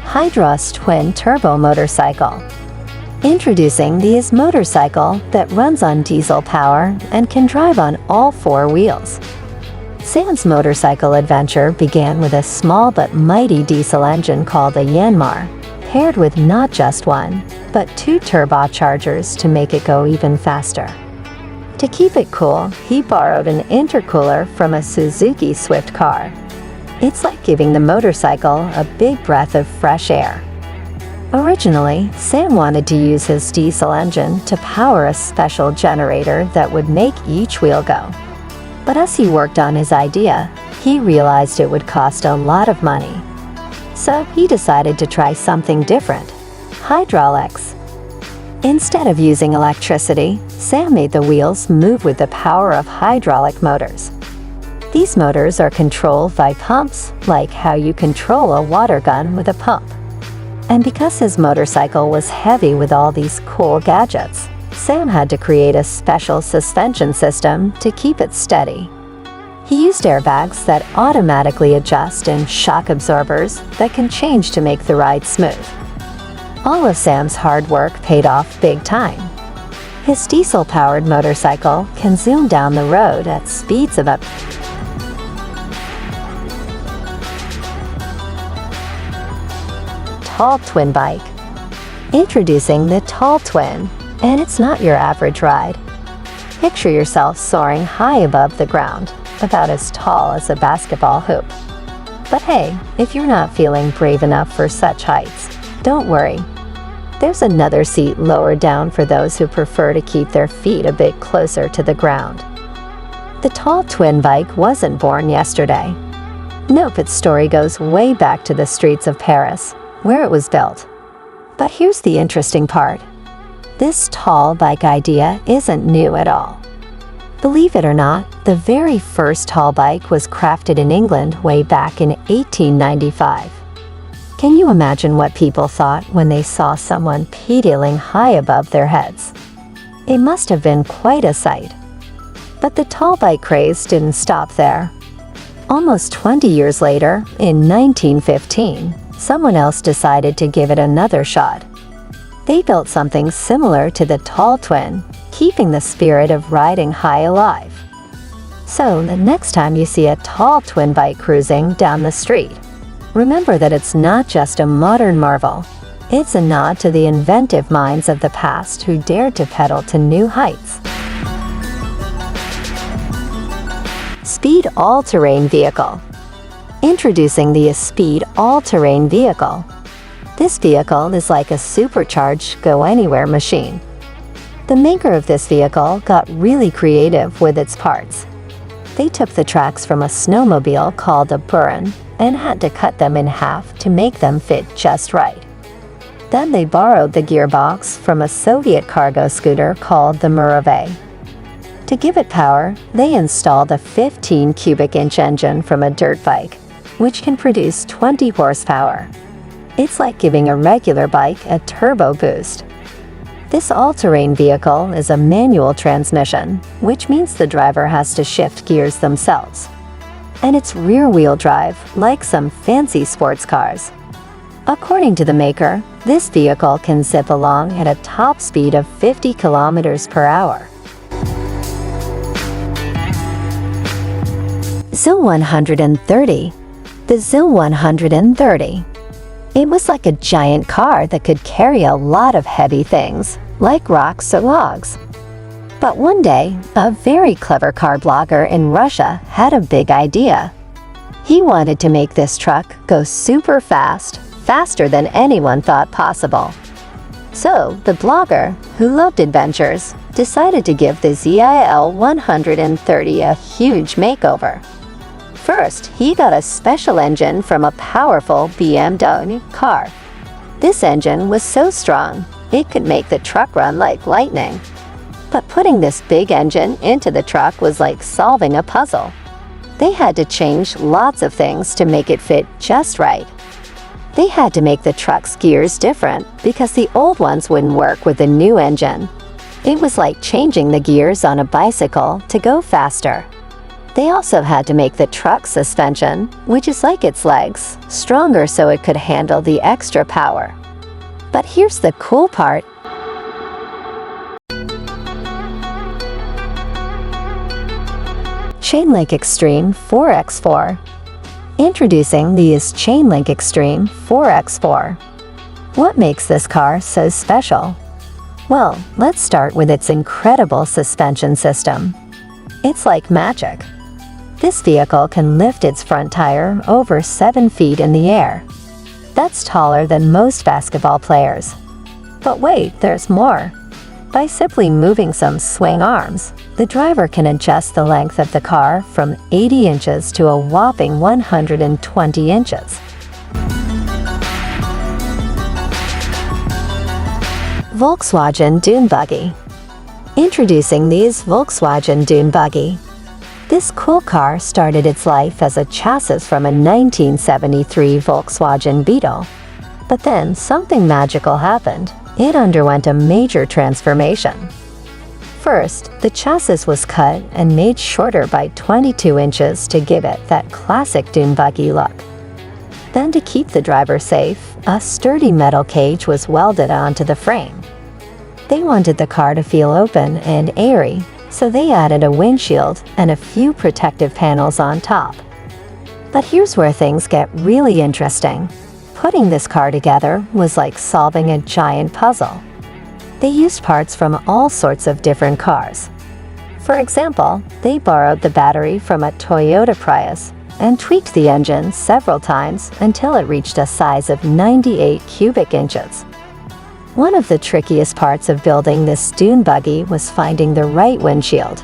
Hydrostatic twin turbo motorcycle. Introducing the motorcycle that runs on diesel power and can drive on all four wheels. Sam's motorcycle adventure began with a small but mighty diesel engine called a Yanmar, paired with not just one, but two turbochargers to make it go even faster. To keep it cool, he borrowed an intercooler from a Suzuki Swift car. It's like giving the motorcycle a big breath of fresh air. Originally, Sam wanted to use his diesel engine to power a special generator that would make each wheel go. But as he worked on his idea, he realized it would cost a lot of money. So he decided to try something different: hydraulics. Instead of using electricity, Sam made the wheels move with the power of hydraulic motors. These motors are controlled by pumps, like how you control a water gun with a pump. And because his motorcycle was heavy with all these cool gadgets, Sam had to create a special suspension system to keep it steady. He used airbags that automatically adjust and shock absorbers that can change to make the ride smooth. All of Sam's hard work paid off big time. His diesel-powered motorcycle can zoom down the road at speeds of up Tall Twin Bike. Introducing the Tall Twin, and it's not your average ride. Picture yourself soaring high above the ground, about as tall as a basketball hoop. But hey, if you're not feeling brave enough for such heights, don't worry. There's another seat lower down for those who prefer to keep their feet a bit closer to the ground. The Tall Twin Bike wasn't born yesterday. Nope, its story goes way back to the streets of Paris, where it was built. But here's the interesting part. This tall bike idea isn't new at all. Believe it or not, the very first tall bike was crafted in England way back in 1895. Can you imagine what people thought when they saw someone pedaling high above their heads? It must have been quite a sight. But the tall bike craze didn't stop there. Almost 20 years later, in 1915, someone else decided to give it another shot. They built something similar to the Tall Twin, keeping the spirit of riding high alive. So the next time you see a tall twin bike cruising down the street, remember that it's not just a modern marvel. It's a nod to the inventive minds of the past who dared to pedal to new heights. Speed all-terrain vehicle. Introducing the Speed all-terrain vehicle. This vehicle is like a supercharged go-anywhere machine. The maker of this vehicle got really creative with its parts. They took the tracks from a snowmobile called a burren and had to cut them in half to make them fit just right. Then they borrowed the gearbox from a Soviet cargo scooter called the Neverwas. To give it power, they installed a 15 cubic inch engine from a dirt bike, which can produce 20 horsepower. It's like giving a regular bike a turbo boost. This all-terrain vehicle is a manual transmission, which means the driver has to shift gears themselves. And it's rear-wheel drive, like some fancy sports cars. According to the maker, this vehicle can zip along at a top speed of 50 kilometers per hour. ZIL 130. The ZIL 130. It was like a giant car that could carry a lot of heavy things, like rocks or logs. But one day, a very clever car blogger in Russia had a big idea. He wanted to make this truck go super fast, faster than anyone thought possible. So, the blogger, who loved adventures, decided to give the ZIL 130 a huge makeover. First, he got a special engine from a powerful BMW car. This engine was so strong, it could make the truck run like lightning. But putting this big engine into the truck was like solving a puzzle. They had to change lots of things to make it fit just right. They had to make the truck's gears different because the old ones wouldn't work with the new engine. It was like changing the gears on a bicycle to go faster. They also had to make the truck's suspension, which is like its legs, stronger so it could handle the extra power. But here's the cool part. Chainlink Extreme 4x4. Introducing the Chainlink Extreme 4x4. What makes this car so special? Well, let's start with its incredible suspension system. It's like magic. This vehicle can lift its front tire over 7 feet in the air. That's taller than most basketball players. But wait, there's more. By simply moving some swing arms, the driver can adjust the length of the car from 80 inches to a whopping 120 inches. Volkswagen Dune Buggy. Introducing these Volkswagen Dune Buggy. This cool car started its life as a chassis from a 1973 Volkswagen Beetle. But then something magical happened. It underwent a major transformation. First, the chassis was cut and made shorter by 22 inches to give it that classic Dune Buggy look. Then, to keep the driver safe, a sturdy metal cage was welded onto the frame. They wanted the car to feel open and airy, so they added a windshield and a few protective panels on top. But here's where things get really interesting. Putting this car together was like solving a giant puzzle. They used parts from all sorts of different cars. For example, they borrowed the battery from a Toyota Prius and tweaked the engine several times until it reached a size of 98 cubic inches. One of the trickiest parts of building this Dune Buggy was finding the right windshield.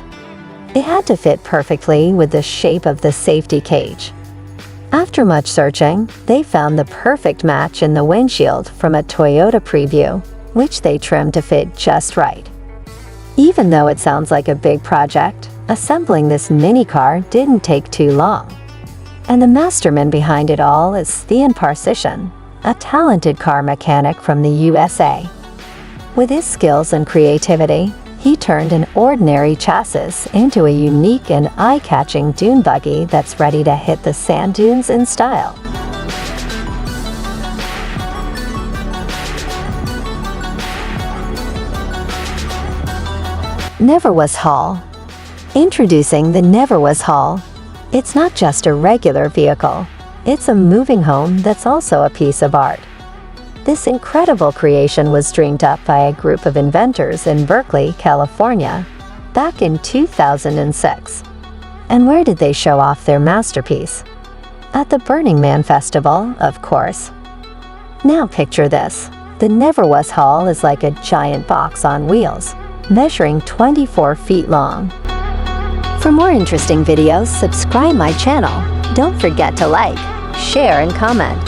It had to fit perfectly with the shape of the safety cage. After much searching, they found the perfect match in the windshield from a Toyota Preview, which they trimmed to fit just right. Even though it sounds like a big project, assembling this mini car didn't take too long. And the mastermind behind it all is Thean Parsician, a talented car mechanic from the USA. With his skills and creativity, he turned an ordinary chassis into a unique and eye-catching dune buggy that's ready to hit the sand dunes in style. Neverwas Haul. Introducing the Neverwas Haul. It's not just a regular vehicle. It's a moving home that's also a piece of art. This incredible creation was dreamed up by a group of inventors in Berkeley, California, back in 2006. And where did they show off their masterpiece? At the Burning Man Festival, of course. Now picture this. The Neverwas Haul is like a giant box on wheels, measuring 24 feet long. For more interesting videos, subscribe my channel. Don't forget to like, share, and comment.